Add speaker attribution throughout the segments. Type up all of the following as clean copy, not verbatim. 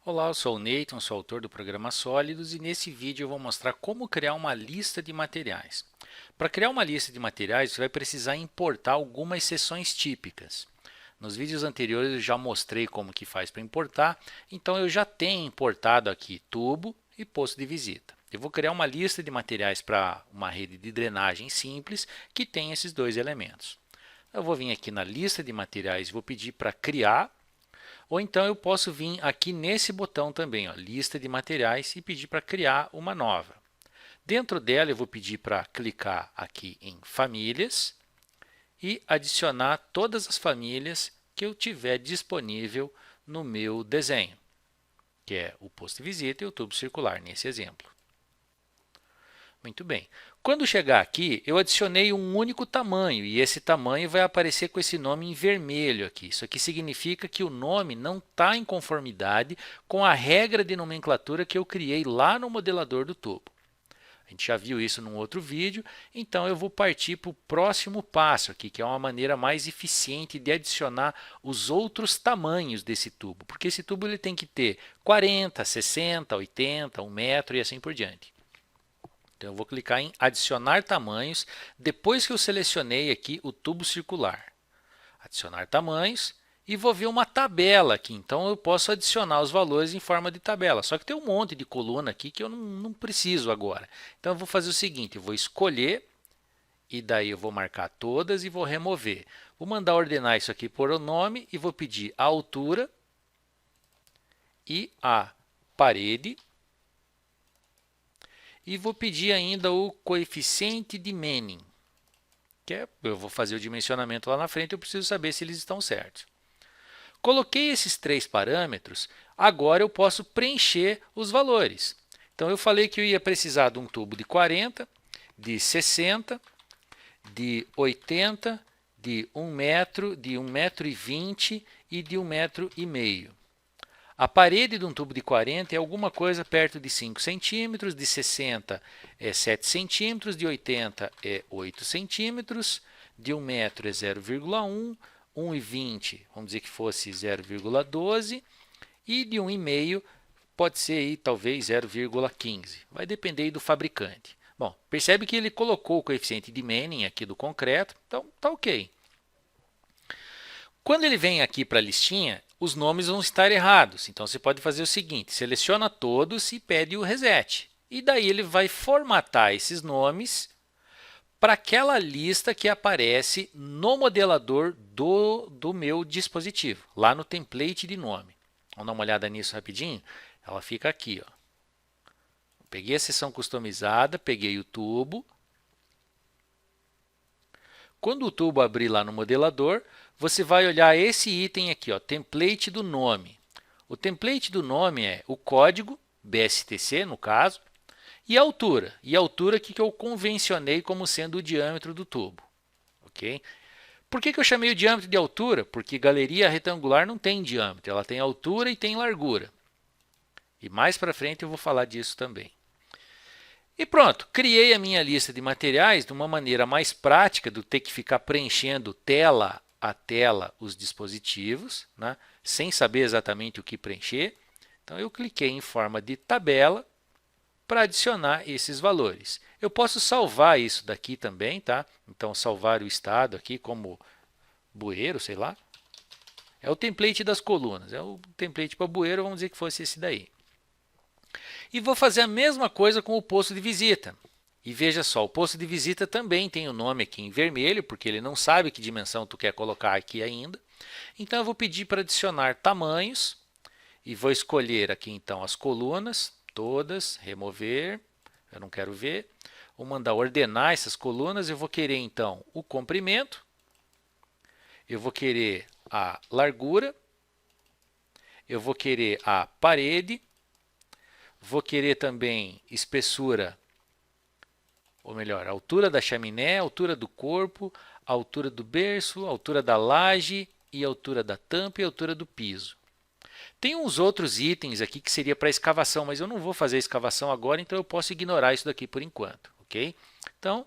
Speaker 1: Olá, eu sou o Nathan, sou autor do programa Sólidos e nesse vídeo eu vou mostrar como criar uma lista de materiais. Para criar uma lista de materiais, você vai precisar importar algumas seções típicas. Nos vídeos anteriores eu já mostrei como que faz para importar, então eu já tenho importado aqui tubo e posto de visita. Eu vou criar uma lista de materiais para uma rede de drenagem simples que tem esses dois elementos. Eu vou vir aqui na lista de materiais e vou pedir para criar. Ou então eu posso vir aqui nesse botão também, ó, lista de materiais, e pedir para criar uma nova. Dentro dela eu vou pedir para clicar aqui em famílias e adicionar todas as famílias que eu tiver disponível no meu desenho, que é o posto de visita e o tubo circular, nesse exemplo. Muito bem. Quando chegar aqui, eu adicionei um único tamanho e esse tamanho vai aparecer com esse nome em vermelho aqui. Isso aqui significa que o nome não está em conformidade com a regra de nomenclatura que eu criei lá no modelador do tubo. A gente já viu isso num outro vídeo, então eu vou partir para o próximo passo aqui, que é uma maneira mais eficiente de adicionar os outros tamanhos desse tubo, porque esse tubo ele tem que ter 40, 60, 80, 1 metro e assim por diante. Então, eu vou clicar em adicionar tamanhos, depois que eu selecionei aqui o tubo circular. Adicionar tamanhos e vou ver uma tabela aqui. Então, eu posso adicionar os valores em forma de tabela. Só que tem um monte de coluna aqui que eu não preciso agora. Então, eu vou fazer o seguinte, eu vou escolher e daí eu vou marcar todas e vou remover. Vou mandar ordenar isso aqui por o nome e vou pedir a altura e a parede. E vou pedir ainda o coeficiente de Manning, que eu vou fazer o dimensionamento lá na frente, eu preciso saber se eles estão certos. Coloquei esses três parâmetros, agora eu posso preencher os valores. Então eu falei que eu ia precisar de um tubo de 40, de 60, de 80, de 1 metro, de 1 metro e 20 e de 1 metro e meio. A parede de um tubo de 40 é alguma coisa perto de 5 centímetros, de 60 é 7 centímetros, de 80 é 8 centímetros, de 1 metro é 0,1, 1,20 vamos dizer que fosse 0,12 e de 1,5 pode ser aí, talvez 0,15. Vai depender do fabricante. Bom, percebe que ele colocou o coeficiente de Manning aqui do concreto, então está ok. Quando ele vem aqui para a listinha, os nomes vão estar errados. Então você pode fazer o seguinte, seleciona todos e pede o reset. E daí ele vai formatar esses nomes para aquela lista que aparece no modelador do meu dispositivo, lá no template de nome. Vamos dar uma olhada nisso rapidinho? Ela fica aqui. Ó. Peguei a seção customizada, peguei o tubo. Quando o tubo abrir lá no modelador, você vai olhar esse item aqui, ó, template do nome. O template do nome é o código, BSTC no caso, e a altura. E a altura que eu convencionei como sendo o diâmetro do tubo. Okay? Por que eu chamei o diâmetro de altura? Porque galeria retangular não tem diâmetro, ela tem altura e tem largura. E mais para frente eu vou falar disso também. E pronto, criei a minha lista de materiais de uma maneira mais prática do ter que ficar preenchendo tela a tela os dispositivos, né, sem saber exatamente o que preencher. Então eu cliquei em forma de tabela para adicionar esses valores. Eu posso salvar isso daqui também, tá? Então salvar o estado aqui como bueiro, sei lá. É o template das colunas, é o template para bueiro, vamos dizer que fosse esse daí. E vou fazer a mesma coisa com o posto de visita. E veja só, o posto de visita também tem o nome aqui em vermelho, porque ele não sabe que dimensão tu quer colocar aqui ainda. Então eu vou pedir para adicionar tamanhos e vou escolher aqui então as colunas, todas, remover, eu não quero ver. Vou mandar ordenar essas colunas, eu vou querer então o comprimento, eu vou querer a largura, eu vou querer a parede, vou querer também espessura, ou melhor, altura da chaminé, altura do corpo, altura do berço, altura da laje e altura da tampa e altura do piso. Tem uns outros itens aqui que seria para escavação, mas eu não vou fazer escavação agora, então eu posso ignorar isso daqui por enquanto, ok? Então,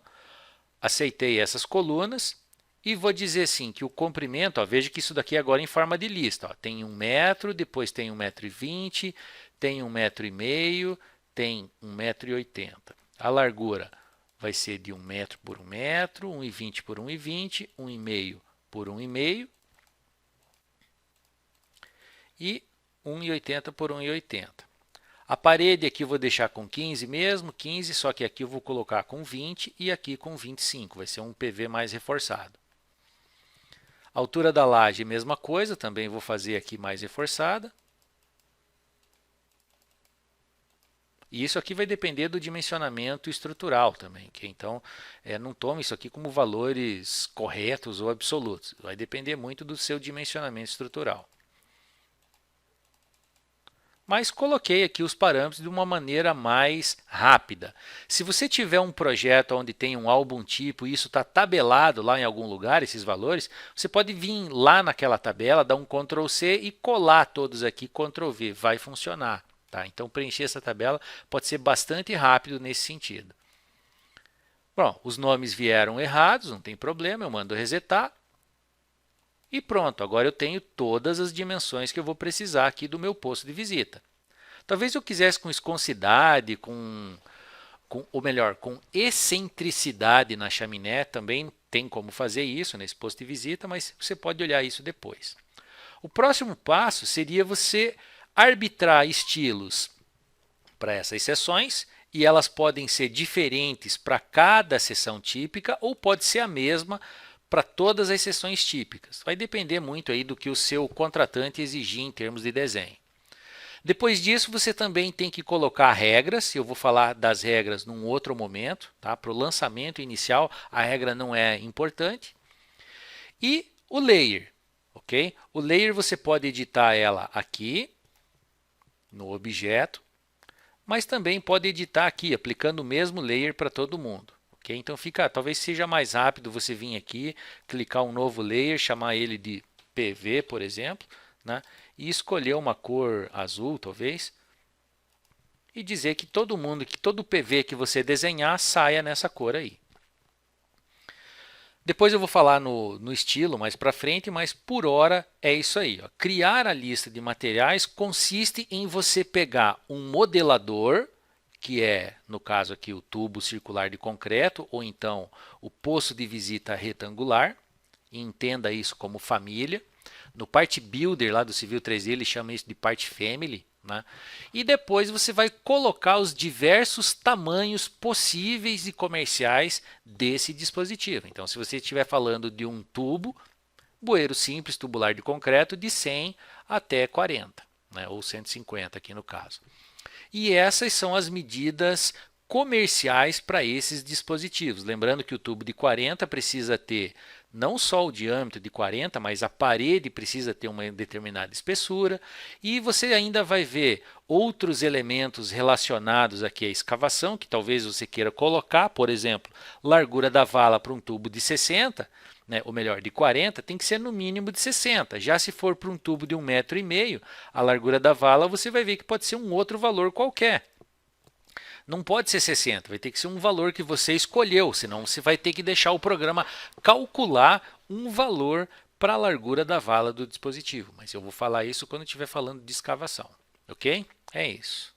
Speaker 1: aceitei essas colunas E vou dizer assim, que o comprimento, ó, veja que isso daqui é agora em forma de lista. Ó, tem 1 metro, depois tem 1,20 m, tem 1,5 m, tem 1,80 m. A largura vai ser de 1 metro por 1 metro, 1,20 por 1,20, 1,5 por 1,5 e 1,80 por 1,80. A parede aqui eu vou deixar com 15 mesmo, 15, só que aqui eu vou colocar com 20 e aqui com 25, vai ser um PV mais reforçado. A altura da laje, mesma coisa, também vou fazer aqui mais reforçada. E isso aqui vai depender do dimensionamento estrutural também. Então, não tome isso aqui como valores corretos ou absolutos. Vai depender muito do seu dimensionamento estrutural. Mas coloquei aqui os parâmetros de uma maneira mais rápida. Se você tiver um projeto onde tem um álbum tipo e isso está tabelado lá em algum lugar, esses valores, você pode vir lá naquela tabela, dar um Ctrl C e colar todos aqui, Ctrl V, vai funcionar. Tá? Então preencher essa tabela pode ser bastante rápido nesse sentido. Bom, os nomes vieram errados, não tem problema, eu mando resetar. E pronto, agora eu tenho todas as dimensões que eu vou precisar aqui do meu posto de visita. Talvez eu quisesse com esconsidade, ou melhor, com excentricidade na chaminé, também tem como fazer isso nesse posto de visita, mas você pode olhar isso depois. O próximo passo seria você arbitrar estilos para essas seções, e elas podem ser diferentes para cada seção típica ou pode ser a mesma para todas as seções típicas. Vai depender muito aí do que o seu contratante exigir em termos de desenho. Depois disso, você também tem que colocar regras. Eu vou falar das regras num outro momento. Tá? Para o lançamento inicial, a regra não é importante. E o layer. Okay? O layer você pode editar ela aqui, no objeto, mas também pode editar aqui, aplicando o mesmo layer para todo mundo. Okay? Então talvez seja mais rápido você vir aqui, clicar um novo layer, chamar ele de PV, por exemplo, né? E escolher uma cor azul, talvez, e dizer que todo PV que você desenhar saia nessa cor aí. Depois eu vou falar no estilo mais para frente, mas por hora é isso aí. Ó. Criar a lista de materiais consiste em você pegar um modelador, que é, no caso aqui, o tubo circular de concreto, ou então o poço de visita retangular, e entenda isso como família. No Part Builder lá do Civil 3D, ele chama isso de Part Family. Né? E depois você vai colocar os diversos tamanhos possíveis e comerciais desse dispositivo. Então, se você estiver falando de um tubo, bueiro simples tubular de concreto de 100 até 40, né? Ou 150 aqui no caso. E essas são as medidas comerciais para esses dispositivos. Lembrando que o tubo de 40 precisa ter não só o diâmetro de 40, mas a parede precisa ter uma determinada espessura. E você ainda vai ver outros elementos relacionados aqui à escavação, que talvez você queira colocar, por exemplo, largura da vala para um tubo de 60, né, ou melhor, de 40, tem que ser no mínimo de 60. Já se for para um tubo de 1,5 m, a largura da vala você vai ver que pode ser um outro valor qualquer. Não pode ser 60, vai ter que ser um valor que você escolheu, senão você vai ter que deixar o programa calcular um valor para a largura da vala do dispositivo. Mas eu vou falar isso quando estiver falando de escavação, ok? É isso.